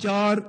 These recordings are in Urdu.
4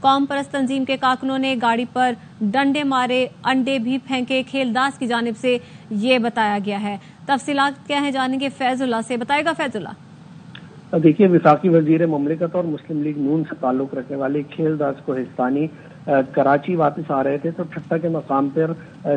قوم پرست تنظیم کے کارکنوں نے گاڑی پر ڈنڈے مارے، انڈے بھی پھینکے، کھیلداز کی جانب سے یہ بتایا گیا ہے۔ تفصیلات کیا ہیں جانیں گے فیض اللہ سے، بتائے گا فیض اللہ۔ دیکھیے، وفاقی وزیر مملکت اور مسلم لیگ نون سے تعلق رکھنے والے کھیلداز کوہستانی کراچی واپس آ رہے تھے تو ٹھٹا کے مقام پر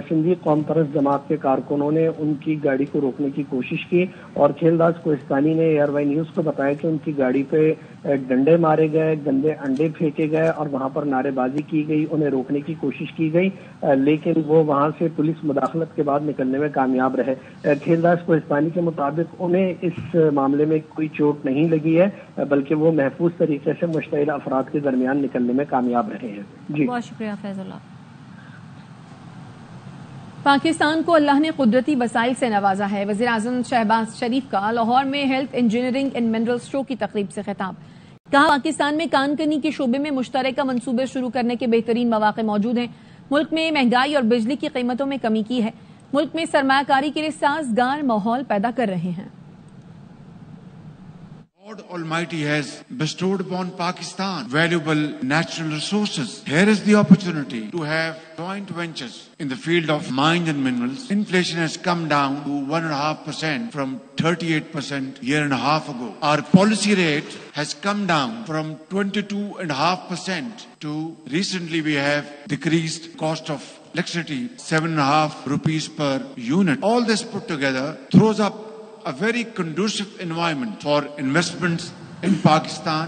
سندھی قوم پرست جماعت کے کارکنوں نے ان کی گاڑی کو روکنے کی کوشش کی اور کھیلداز کوہستانی نے ایئر وائی نیوز کو بتایا کہ ان کی گاڑی پہ ڈنڈے مارے گئے، گندے انڈے پھینکے گئے اور وہاں پر نعرے بازی کی گئی، انہیں روکنے کی کوشش کی گئی، لیکن وہ وہاں سے پولیس مداخلت کے بعد نکلنے میں کامیاب رہے۔ کھیلداز کوہستانی کے مطابق انہیں اس معاملے میں کوئی چوٹ نہیں لگی ہے، بلکہ وہ محفوظ طریقے سے مشتعل افراد کے درمیان نکلنے میں کامیاب رہے ہیں۔ جی بہت شکریہ فیض اللہ۔ پاکستان کو اللہ نے قدرتی وسائل سے نوازا ہے، وزیر اعظم شہباز شریف کا لاہور میں ہیلتھ انجینئرنگ اینڈ منرلز شو کی تقریب سے خطاب۔ کہا پاکستان میں کان کنی کے شعبے میں مشترکہ منصوبے شروع کرنے کے بہترین مواقع موجود ہیں۔ ملک میں مہنگائی اور بجلی کی قیمتوں میں کمی کی ہے، ملک میں سرمایہ کاری کے لیے سازگار ماحول پیدا کر رہے ہیں۔ God Almighty has bestowed upon Pakistan valuable natural resources. Here is the opportunity to have joint ventures in the field of mines and minerals. Inflation has come down to 1.5% from 38% year and a half ago. Our policy rate has come down from 22.5% to recently we have decreased cost of electricity 7.5 rupees per unit. All this put together throws up a very conducive environment for investments in Pakistan.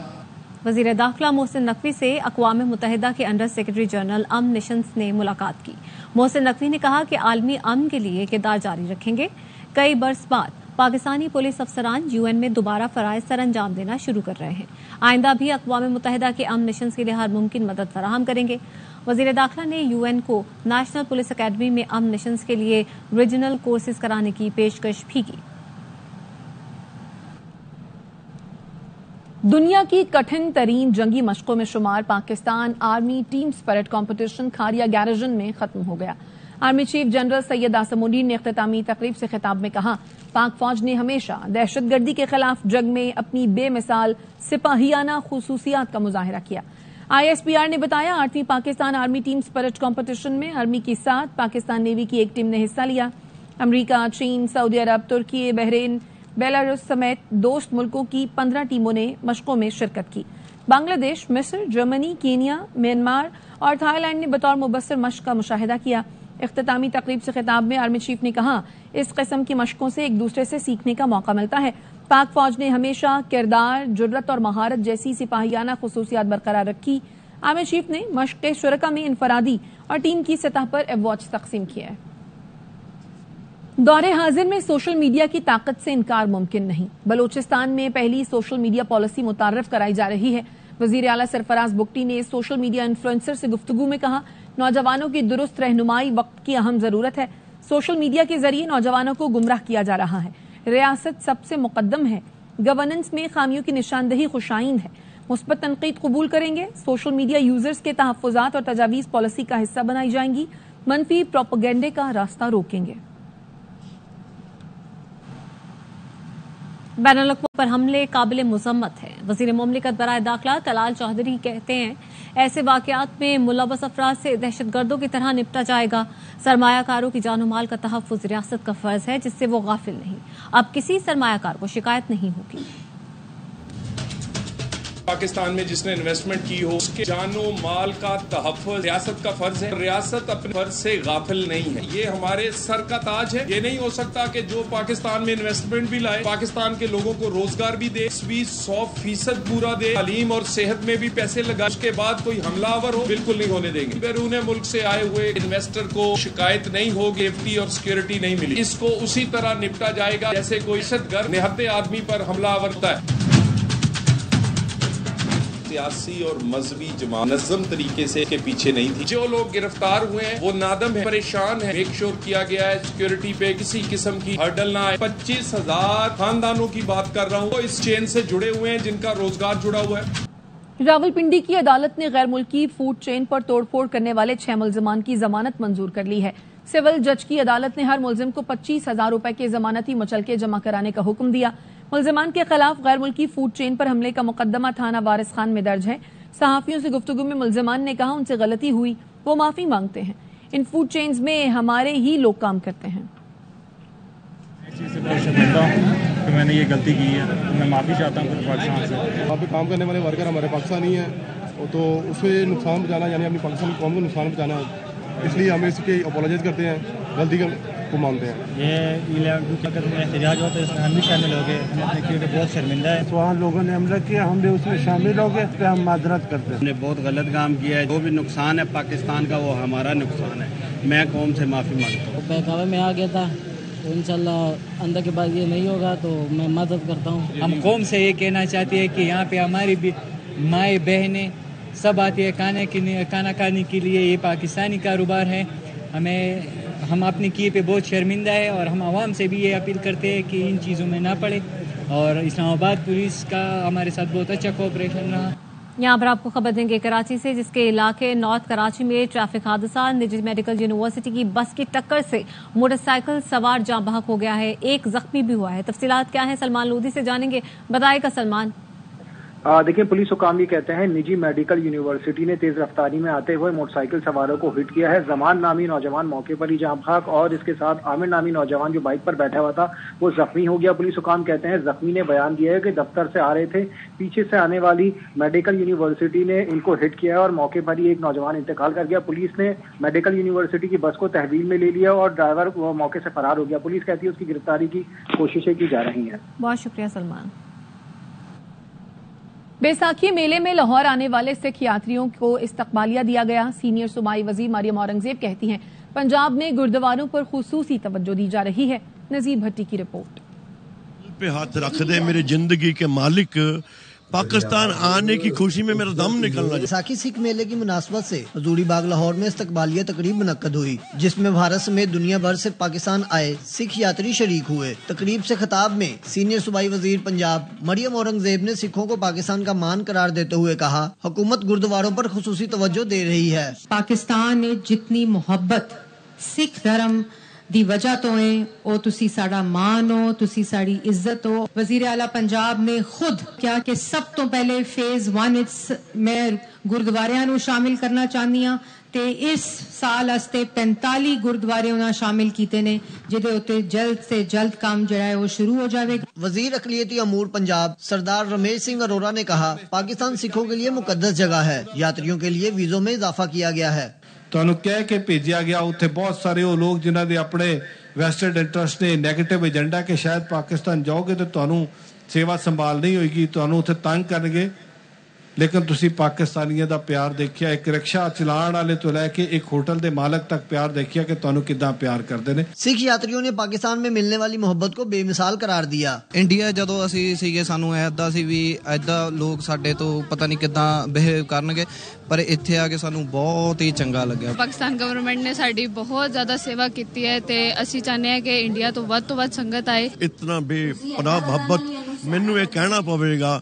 وزیر داخلہ محسن نقوی سے اقوام متحدہ کے انڈر سیکرٹری جنرل امن نیشنز نے ملاقات کی۔ محسن نقوی نے کہا کہ عالمی امن کے لیے کردار جاری رکھیں گے۔ کئی برس بعد پاکستانی پولیس افسران یو این میں دوبارہ فرائض سر انجام دینا شروع کر رہے ہیں، آئندہ بھی اقوام متحدہ کے امن نیشنز کے لیے ہر ممکن مدد فراہم کریں گے۔ وزیر داخلہ نے یو این کو نیشنل پولیس اکیڈمی میں امن نیشنز کے لیے ریجنل کورسز کرانے کی پیشکش بھی کی۔ دنیا کی کٹھن ترین جنگی مشقوں میں شمار Pakistan army team spirit competition Kharian garrison میں ختم ہو گیا۔ Army chief general Syed Asim Uddin نے اختتامی تقریب سے خطاب میں کہا، پاک فوج نے ہمیشہ دہشت گردی کے خلاف جنگ میں اپنی بے مثال سپاہیانہ خصوصیات کا مظاہرہ کیا۔ آئی ایس پی آر نے بتایا 8ویں Pakistan army team spirit competition میں آرمی کے ساتھ پاکستان نیوی کی ایک ٹیم نے حصہ لیا۔ امریکہ، چین، سعودی عرب، ترکی، بحرین، بیلاروس سمیت دوست ملکوں کی 15 ٹیموں نے مشقوں میں شرکت کی۔ بنگلہ دیش، مصر، جرمنی، کینیا، میانمار اور تھائی لینڈ نے بطور مبصر مشق کا مشاہدہ کیا۔ اختتامی تقریب سے خطاب میں آرمی چیف نے کہا، اس قسم کی مشقوں سے ایک دوسرے سے سیکھنے کا موقع ملتا ہے۔ پاک فوج نے ہمیشہ کردار، جرت اور مہارت جیسی سپاہیانہ خصوصیات برقرار رکھی۔ آرمی چیف نے مشق کے شرکا میں انفرادی اور ٹیم کی سطح پر ایوارڈز تقسیم کیے۔ دور حاضر میں سوشل میڈیا کی طاقت سے انکار ممکن نہیں۔ بلوچستان میں پہلی سوشل میڈیا پالیسی متعارف کرائی جا رہی ہے۔ وزیر اعلیٰ سرفراز بگٹی نے سوشل میڈیا انفلوئنسر سے گفتگو میں کہا، نوجوانوں کی درست رہنمائی وقت کی اہم ضرورت ہے۔ سوشل میڈیا کے ذریعے نوجوانوں کو گمراہ کیا جا رہا ہے۔ ریاست سب سے مقدم ہے، گورننس میں خامیوں کی نشاندہی خوشائند ہے۔ مثبت تنقید قبول کریں گے، سوشل میڈیا یوزرز کے تحفظات اور تجاویز پالیسی کا حصہ بنائی جائیں گی، منفی پروپیگنڈے کا راستہ روکیں گے۔ بین الاقوامی پر حملے قابل مذمت ہے۔ وزیر مملکت برائے داخلہ طلال چودھری کہتے ہیں، ایسے واقعات میں ملوث افراد سے دہشت گردوں کی طرح نپٹا جائے گا۔ سرمایہ کاروں کی جان و مال کا تحفظ ریاست کا فرض ہے، جس سے وہ غافل نہیں۔ اب کسی سرمایہ کار کو شکایت نہیں ہوگی۔ پاکستان میں جس نے انویسٹمنٹ کی ہو، اس کے جان و مال کا تحفظ ریاست کا فرض ہے۔ ریاست اپنے فرض سے غافل نہیں ہے، یہ ہمارے سر کا تاج ہے۔ یہ نہیں ہو سکتا کہ جو پاکستان میں انویسٹمنٹ بھی لائے، پاکستان کے لوگوں کو روزگار بھی دے، 100% پورا دے، تعلیم اور صحت میں بھی پیسے لگا، اس کے بعد کوئی حملہ آور ہو، بالکل نہیں ہونے دیں گے۔ بیرون ملک سے آئے ہوئے انویسٹر کو شکایت نہیں ہوگی، سیفٹی اور سیکورٹی نہیں ملی، اس کو اسی طرح نپٹا جائے گا جیسے کوئی دہشت گرد نہتے آدمی پر حملہ آور ہوتا ہے۔ سیاسی اور مذہبی جماعت منظم طریقے سے کے پیچھے نہیں تھی۔ جو لوگ گرفتار ہوئے ہیں وہ نادم ہیں، پریشان ہیں۔ میک شور کیا گیا ہے سیکورٹی پہ کسی قسم کی ہرڈل نہ آئے۔ 25,000 خاندانوں کی بات کر رہا ہوں، وہ اس چین سے جڑے ہوئے ہیں جن کا روزگار جڑا ہوا ہے۔ راولپنڈی کی عدالت نے غیر ملکی فوڈ چین پر توڑ پھوڑ کرنے والے 6 ملزمان کی ضمانت منظور کر لی ہے۔ سول جج کی عدالت نے ہر ملزم کو 25,000 روپے کے ضمانتی مچلکے جمع کرانے کا حکم دیا۔ ملزمان کے خلاف غیر ملکی فوڈ چین پر حملے کا مقدمہ تھانہ وارث خان میں درج ہے۔ صحافیوں سے گفتگو میں ملزمان نے کہا ان سے غلطی ہوئی، وہ معافی مانگتے ہیں۔ ان فوڈ چینز میں ہمارے ہی لوگ کام کرتے ہیں۔ اس چیز سے بہت شرمندہ ہوں کہ میں نے یہ غلطی کی ہے، میں معافی چاہتا ہوں پورے پاکستان سے۔ وہاں پہ کام کرنے والے ورکر ہمارے پاکستانی ہیں، تو اس سے نقصان بچانا یعنی اپنی پاکستانی قوم کو نقصان بچانا ہے، اس لیے ہم اس کی اپولوجائز کرتے ہیں، غلطی کو مانتے ہیں۔ یہ احتجاج ہوتا ہے اس میں ہم بھی شامل ہو گئے، ہم اپنے کیوں بہت شرمندہ ہے۔ وہاں لوگوں نے حملہ کیا، ہم بھی اس میں شامل ہو گئے، اس پہ ہم معذرت کرتے ہیں۔ ہم نے بہت غلط کام کیا ہے، جو بھی نقصان ہے پاکستان کا وہ ہمارا نقصان ہے، میں قوم سے معافی مانگتا ہوں۔ بہکاوے میں آ گیا تھا، تو انشاءاللہ آئندہ کے بعد یہ نہیں ہوگا، تو میں مدد کرتا ہوں۔ ہم قوم سے یہ کہنا چاہتے ہیں کہ یہاں پہ ہماری بھی مائیں بہنیں سب آتی ہے کھانا کھانے کے لیے، یہ پاکستانی کاروبار ہے، ہم اپنے کیے پہ بہت شرمندہ ہے، اور ہم عوام سے بھی یہ اپیل کرتے ہیں کہ ان چیزوں میں نہ پڑے، اور اسلام آباد پولیس کا ہمارے ساتھ بہت اچھا کوآپریشن رہا۔ یہاں پر آپ کو خبر دیں گے کراچی سے، جس کے علاقے نارتھ کراچی میں ٹریفک حادثہ، نجی میڈیکل یونیورسٹی کی بس کی ٹکر سے موٹر سائیکل سوار جاں بحق ہو گیا ہے، ایک زخمی بھی ہوا ہے۔ تفصیلات کیا ہیں سلمان لودھی سے جانیں گے، بتائے گا سلمان۔ دیکھیں، پولیس حکام یہ کہتے ہیں نجی میڈیکل یونیورسٹی نے تیز رفتاری میں آتے ہوئے موٹر سائیکل سواروں کو ہٹ کیا ہے۔ زمان نامی نوجوان موقع پر ہی جاں بحق، اور اس کے ساتھ عامر نامی نوجوان جو بائک پر بیٹھا ہوا تھا وہ زخمی ہو گیا۔ پولیس حکام کہتے ہیں زخمی نے بیان دیا ہے کہ دفتر سے آ رہے تھے، پیچھے سے آنے والی میڈیکل یونیورسٹی نے ان کو ہٹ کیا اور موقع پر ہی ایک نوجوان انتقال کر گیا۔ پولیس نے میڈیکل یونیورسٹی کی بس کو تحویل میں لے لیا اور ڈرائیور وہ موقع سے فرار ہو گیا۔ پولیس کہتی ہے اس کی گرفتاری کی کوششیں کی جا رہی ہیں۔ بہت شکریہ سلمان۔ بیساکھی میلے میں لاہور آنے والے سکھ یاتریوں کو استقبالیہ دیا گیا۔ سینئر صوبائی وزیر مریم اورنگزیب کہتی ہیں پنجاب میں گردواروں پر خصوصی توجہ دی جا رہی ہے۔ نذیر بھٹی کی رپورٹ۔ پہ ہاتھ رکھ دے میرے زندگی کے مالک، پاکستان آنے کی خوشی میں میرا دم نکلنا جائے۔ بیساکھی سکھ میلے کی مناسبت سے حضوری باغ لاہور میں استقبالیہ تقریب منعقد ہوئی، جس میں بھارت سمیت دنیا بھر سے پاکستان آئے سکھ یاتری شریک ہوئے۔ تقریب سے خطاب میں سینئر صوبائی وزیر پنجاب مریم اورنگزیب نے سکھوں کو پاکستان کا مان قرار دیتے ہوئے کہا حکومت گردواروں پر خصوصی توجہ دے رہی ہے۔ پاکستان نے جتنی محبت سکھ دھرم دی وجہ تو ہے او تسی ساڑا مان ہو، تسی ساڑی عزت ہو۔ وزیر اعلیٰ پنجاب نے خود کیا کہ سب تو پہلے فیز 1 میں گردواریاں نو شامل کرنا چاہنی ہاں، تے اس سال استے 45 گردوارے انہاں شامل کیتے نے، جدے ہوتے جلد سے جلد کام جڑا ہے وہ شروع ہو جاوے گا۔ وزیر اقلیتی امور پنجاب سردار رمیش سنگھ اروڑا نے کہا پاکستان سکھوں کے لیے مقدس جگہ ہے، یاتریوں کے لیے ویزوں میں اضافہ کیا گیا ہے۔ ਤੁਹਾਨੂੰ ਕਹਿ ਕੇ ਭੇਜਿਆ ਗਿਆ ਉੱਥੇ ਬਹੁਤ ਸਾਰੇ ਉਹ ਲੋਕ ਜਿਨ੍ਹਾਂ ਦੇ ਆਪਣੇ ਵੈਸਟਡ ਇੰਟਰਸਟ ਨੇ, ਨੈਗੇਟਿਵ ਏਜੰਡਾ ਕਿ ਸ਼ਾਇਦ ਪਾਕਿਸਤਾਨ ਜਾਓਗੇ ਤੇ ਤੁਹਾਨੂੰ ਸੇਵਾ ਸੰਭਾਲ ਨਹੀਂ ਹੋਏਗੀ, ਤੁਹਾਨੂੰ ਉੱਥੇ ਤੰਗ ਕਰਨਗੇ, ਲੇਕਿਨ ਤੁਸੀਂ ਪਾਕਿਸਤਾਨੀਆਂ ਦਾ ਪਿਆਰ ਦੇਖਿਆ, ਇੱਕ ਰਿਕਸ਼ਾ ਚਲਾਉਣ ਵਾਲੇ ਤੋਂ ਲੈ ਕੇ ਇੱਕ ਹੋਟਲ ਦੇ ਮਾਲਕ ਤੱਕ ਪਿਆਰ ਦੇਖਿਆ کہ ਤੁਹਾਨੂੰ ਕਿੱਦਾਂ ਪਿਆਰ ਕਰਦੇ ਨੇ۔ سکھ یاتریوں نے پاکستان میں ملنے والی محبت کو بے مثال قرار دیا۔ انڈیا ਜਦੋਂ ਅਸੀਂ ਸੀਗੇ ਸਾਨੂੰ ਐਦਾਂ ਸੀ ਵੀ ਐਦਾਂ ਲੋਕ ਸਾਡੇ ਤੋਂ ਪਤਾ ਨਹੀਂ ਕਿੱਦਾਂ ਬਿਹੇਵ ਕਰਨਗੇ, ਪਰ ਇੱਥੇ ਆ ਕੇ ਸਾਨੂੰ ਬਹੁਤ ਹੀ ਚੰਗਾ ਲੱਗਿਆ। ਪਾਕਿਸਤਾਨ ਗਵਰਨਮੈਂਟ ਨੇ ਸਾਡੀ ਬਹੁਤ ਜ਼ਿਆਦਾ ਸੇਵਾ ਕੀਤੀ ਹੈ ਤੇ ਅਸੀਂ ਚਾਹੁੰਦੇ ਹਾਂ ਕਿ ਇੰਡੀਆ ਤੋਂ ਵੱਧ ਸੰਗਤ ਆਏ। ਇਤਨਾ ਬੇਪਨਾਹ ਮੁਹੱਬਤ ਮੈਨੂੰ ਇਹ ਕਹਿਣਾ ਪਵੇਗਾ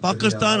ਪਾਕਿਸਤਾਨ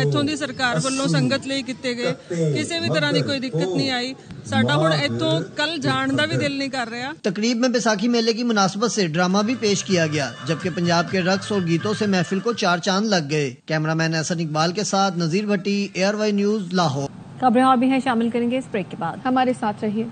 ਇੱਥੋਂ ਦੀ ਸਰਕਾਰ ਵੱਲੋਂ ਸੰਗਤ ਲਈ ਕੀਤੇ ਗਏ, ਕਿਸੇ ਵੀ ਤਰ੍ਹਾਂ ਦੀ ਕੋਈ ਦਿੱਕਤ ਨਹੀਂ ਆਈ। ਸਾਡਾ ਹੁਣ ਇੱਥੋਂ ਕੱਲ ਜਾਣ ਦਾ ਵੀ ਦਿਲ ਨਹੀਂ ਕਰ ਰਿਹਾ۔ تقریب میں بیساکھی میلے کی مناسبت سے ڈرامہ بھی پیش کیا گیا، جبکہ پنجاب کے رقص اور گیتوں سے محفل کو 4 چاند لگ گئے۔ کیمرہ مین احسن اقبال کے ساتھ نذیر بھٹی، ایئر وائی نیوز لاہور۔ خبریں اور بھی ہیں، شامل کریں گے اس بریک کے بعد، ہمارے ساتھ رہیے۔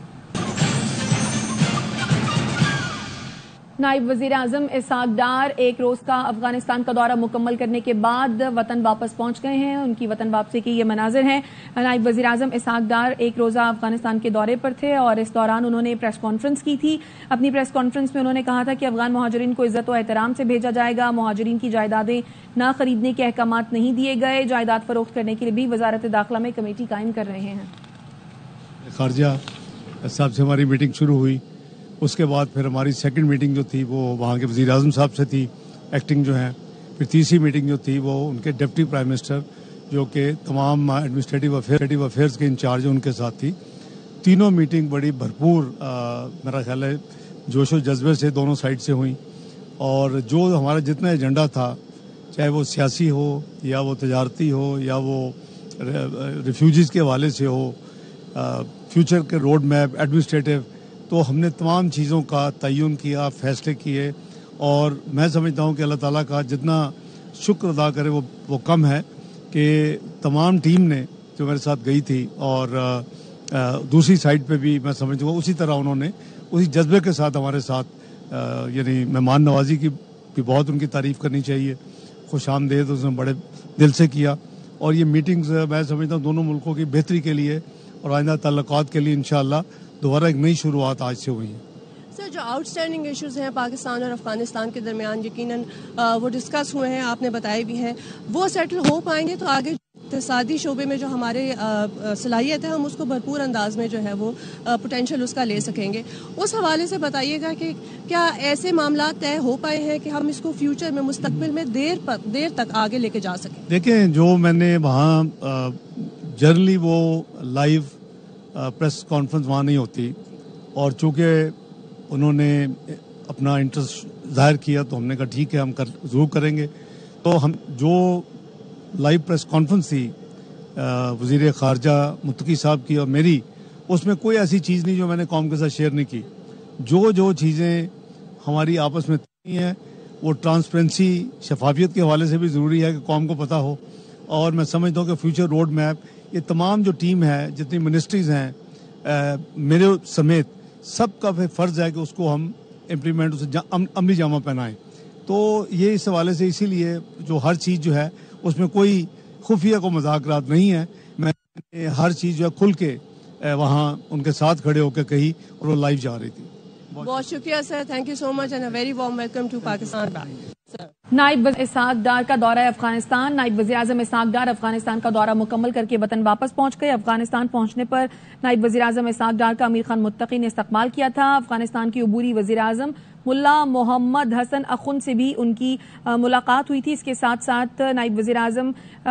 نائب وزیر اعظم اسحاق ڈار ایک روز کا افغانستان کا دورہ مکمل کرنے کے بعد وطن واپس پہنچ گئے ہیں۔ ان کی وطن واپسی کے یہ مناظر ہیں۔ نائب وزیر اعظم اسحاق ڈار ایک روزہ افغانستان کے دورے پر تھے اور اس دوران انہوں نے پریس کانفرنس کی تھی۔ اپنی پریس کانفرنس میں انہوں نے کہا تھا کہ افغان مہاجرین کو عزت و احترام سے بھیجا جائے گا، مہاجرین کی جائیدادیں نہ خریدنے کے احکامات نہیں دیے گئے، جائیداد فروخت کرنے کے لیے بھی وزارت داخلہ میں کمیٹی قائم کر رہے ہیں۔ خارجہ صاحب سے ہماری میٹنگ شروع ہوئی، اس کے بعد پھر ہماری سیکنڈ میٹنگ جو تھی وہ وہاں کے وزیر اعظم صاحب سے تھی، ایکٹنگ جو ہیں، پھر تیسری میٹنگ جو تھی وہ ان کے ڈپٹی پرائم منسٹر جو کہ تمام ایڈمنسٹریٹو افیئرز کے انچارج ہیں ان کے ساتھ تھی۔ تینوں میٹنگ بڑی بھرپور میرا خیال ہے جوش و جذبے سے دونوں سائڈ سے ہوئیں، اور جو ہمارا جتنا ایجنڈا تھا، چاہے وہ سیاسی ہو یا وہ تجارتی ہو یا وہ ریفیوجیز کے حوالے سے ہو، فیوچر کے روڈ میپ، ایڈمنسٹریٹو، تو ہم نے تمام چیزوں کا تعین کیا، فیصلے کیے اور میں سمجھتا ہوں کہ اللہ تعالیٰ کا جتنا شکر ادا کرے وہ کم ہے کہ تمام ٹیم نے جو میرے ساتھ گئی تھی اور دوسری سائڈ پہ بھی میں سمجھتا ہوں اسی طرح انہوں نے اسی جذبے کے ساتھ ہمارے ساتھ یعنی مہمان نوازی کی بھی بہت ان کی تعریف کرنی چاہیے. خوش آمدید اس نے بڑے دل سے کیا اور یہ میٹنگز میں سمجھتا ہوں دونوں ملکوں کی بہتری کے لیے اور آئندہ تعلقات کے لیے انشاءاللہ دوبارہ ایک نئی شروعات آج سے ہوئی ہیں. سر جو آؤٹ اسٹینڈنگ ایشوز ہیں پاکستان اور افغانستان کے درمیان یقیناً وہ ڈسکس ہوئے ہیں, آپ نے بتائے بھی ہیں, وہ سیٹل ہو پائیں گے تو آگے اقتصادی شعبے میں جو ہمارے صلاحیت ہے ہم اس کو بھرپور انداز میں جو ہے وہ پوٹینشیل اس کا لے سکیں گے. اس حوالے سے بتائیے گا کہ کیا ایسے معاملات طے ہو پائے ہیں کہ ہم اس کو فیوچر میں مستقبل میں دیر تک آگے لے کے جا سکیں؟ دیکھیں جو میں نے وہاں جنرلی وہ لائیو پریس کانفرنس وہاں نہیں ہوتی اور چونکہ انہوں نے اپنا انٹرسٹ ظاہر کیا تو ہم نے کہا ٹھیک ہے ہم ضرور کریں گے. تو ہم جو لائیو پریس کانفرنس تھی وزیر خارجہ متقی صاحب کی اور میری, اس میں کوئی ایسی چیز نہیں جو میں نے قوم کے ساتھ شیئر نہیں کی. جو چیزیں ہماری آپس میں ہیں وہ ٹرانسپیرنسی شفافیت کے حوالے سے بھی ضروری ہے کہ قوم کو پتہ ہو. اور میں سمجھتا ہوں کہ فیوچر روڈ میپ یہ تمام جو ٹیم ہے جتنی منسٹریز ہیں میرے سمیت سب کا فرض ہے کہ اس کو ہم امپلیمنٹ اسے عملی جامہ پہنائیں. تو یہ اس حوالے سے اسی لیے جو ہر چیز جو ہے اس میں کوئی خفیہ کو مذاکرات نہیں ہے. میں نے ہر چیز جو ہے کھل کے وہاں ان کے ساتھ کھڑے ہو کے کہی اور وہ لائیو جا رہی تھی. بہت شکریہ sir, thank you so much and a very warm welcome to Pakistan. نائب اسحاق ڈار کا دورہ افغانستان. نائب وزیر اعظم اسحاق ڈار افغانستان کا دورہ مکمل کر کے وطن واپس پہنچ گئے. افغانستان پہنچنے پر نائب وزیر اعظم اسحاق ڈار کا امیر خان متقی نے استقبال کیا تھا. افغانستان کی عبوری وزیر اعظم ملا محمد حسن اخن سے بھی ان کی ملاقات ہوئی تھی. اس کے ساتھ ساتھ نائب وزیر اعظم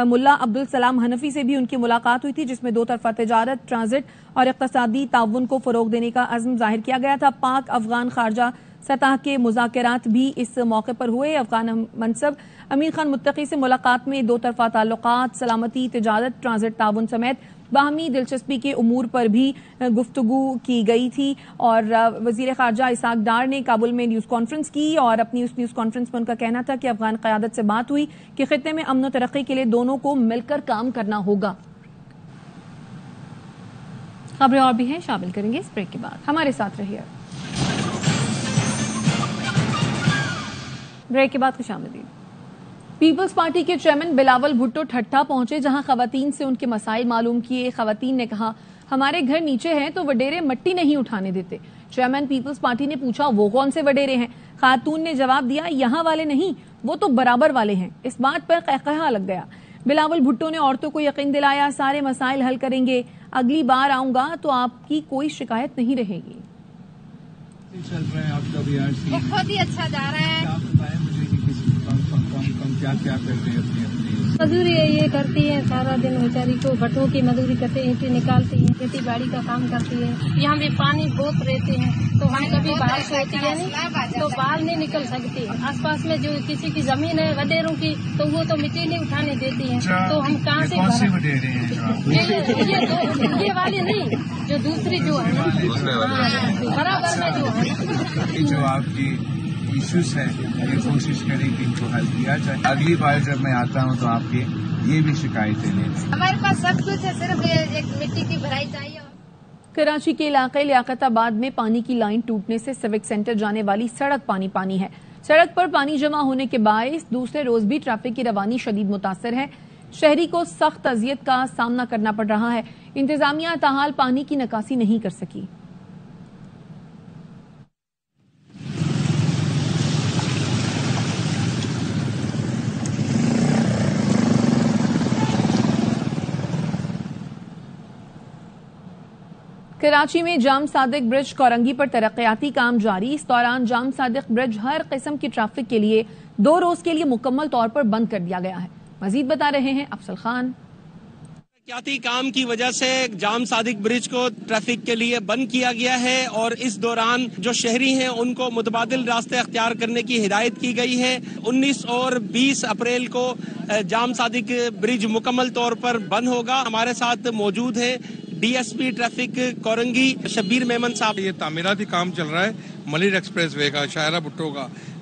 ملا عبدالسلام حنفی سے بھی ان کی ملاقات ہوئی تھی جس میں دو طرفہ تجارت, ٹرانزٹ اور اقتصادی تعاون کو فروغ دینے کا عزم ظاہر کیا گیا تھا. پاک افغان خارجہ سطح کے مذاکرات بھی اس موقع پر ہوئے. افغان منصب امیر خان متقی سے ملاقات میں دو طرفہ تعلقات, سلامتی, تجارت, ٹرانزٹ تعاون سمیت باہمی دلچسپی کے امور پر بھی گفتگو کی گئی تھی. اور وزیر خارجہ اسحاق ڈار نے کابل میں نیوز کانفرنس کی اور اپنی اس نیوز کانفرنس میں ان کا کہنا تھا کہ افغان قیادت سے بات ہوئی کہ خطے میں امن و ترقی کے لیے دونوں کو مل کر کام کرنا ہوگا. خبریں اور بھی ہیں, شامل کریں گے اس بریک کے بعد. ہمارے ساتھ رہیے. بریک کے بعد خوش آمدید. پیپلز پارٹی کے چیئرمین بلاول بھٹو ٹھٹا پہنچے جہاں خواتین سے ان کے مسائل معلوم کیے. خواتین نے کہا ہمارے گھر نیچے ہیں تو وڈیرے مٹی نہیں اٹھانے دیتے. چیئرمین پیپلز پارٹی نے پوچھا وہ کون سے وڈیرے ہیں. خاتون نے جواب دیا یہاں والے نہیں وہ تو برابر والے ہیں. اس بات پر قہقہا لگ گیا. بلاول بھٹو نے عورتوں کو یقین دلایا سارے مسائل حل کریں گے, اگلی بار آؤں گا تو آپ کی کوئی شکایت نہیں رہے گی. چل رہا ہے آپ کا بھی بہت ہی اچھا جا رہا ہے. کیا کرتے ہیں مزدوری یہ کرتی ہے سارا دن بیچاری کو بٹوں کی مزدوری کرتے ہیں, اینٹیں نکالتی ہیں, کھیتی باڑی کا کام کرتی ہے. یہاں بھی پانی بہت رہتے ہیں تو ہم کبھی بارش ہوتی ہے نہیں تو باہر نہیں نکل سکتی. آس پاس میں جو کسی کی زمین ہے وڈیروں کی تو وہ تو مٹی نہیں اٹھانے دیتی ہیں تو ہم کہاں سے یہ والی نہیں جو دوسری جو ہے برابر میں جو ہے جو آپ کی ایشوز ہیں یہ کوشش کریں کہ ان کو حل کیا جائے. اگلی بار جب میں آتا ہوں تو آپ کی یہ بھی شکایتیں لیں. ہمارے پاس سب کچھ ہے, صرف ایک مٹی کی بھرائی چاہیے. کراچی کے علاقے لیاقت آباد میں پانی کی لائن ٹوٹنے سے سیوک سینٹر جانے والی سڑک پانی ہے. سڑک پر پانی جمع ہونے کے باعث دوسرے روز بھی ٹریفک کی روانی شدید متاثر ہے. شہری کو سخت اذیت کا سامنا کرنا پڑ رہا ہے. انتظامیہ تاحال پانی کی نکاسی نہیں کر سکی. کراچی میں جام صادق برج کورنگی پر ترقیاتی کام جاری. اس دوران جام صادق برج ہر قسم کی ٹریفک کے لیے 2 روز کے لیے مکمل طور پر بند کر دیا گیا ہے. مزید بتا رہے ہیں افضل خان. ترقیاتی کام کی وجہ سے جام صادق برج کو ٹریفک کے لیے بند کیا گیا ہے اور اس دوران جو شہری ہیں ان کو متبادل راستے اختیار کرنے کی ہدایت کی گئی ہے. 19 اور 20 اپریل کو جام صادق برج مکمل طور پر بند ہوگا. ہمارے ساتھ موجود ہیں D S P traffic Korangi Shabbir Memon صاحب. یہ تعمیراتی کام چل رہا ہے ملیر ایکسپریس وے کا, شاہرہ بھٹو کا,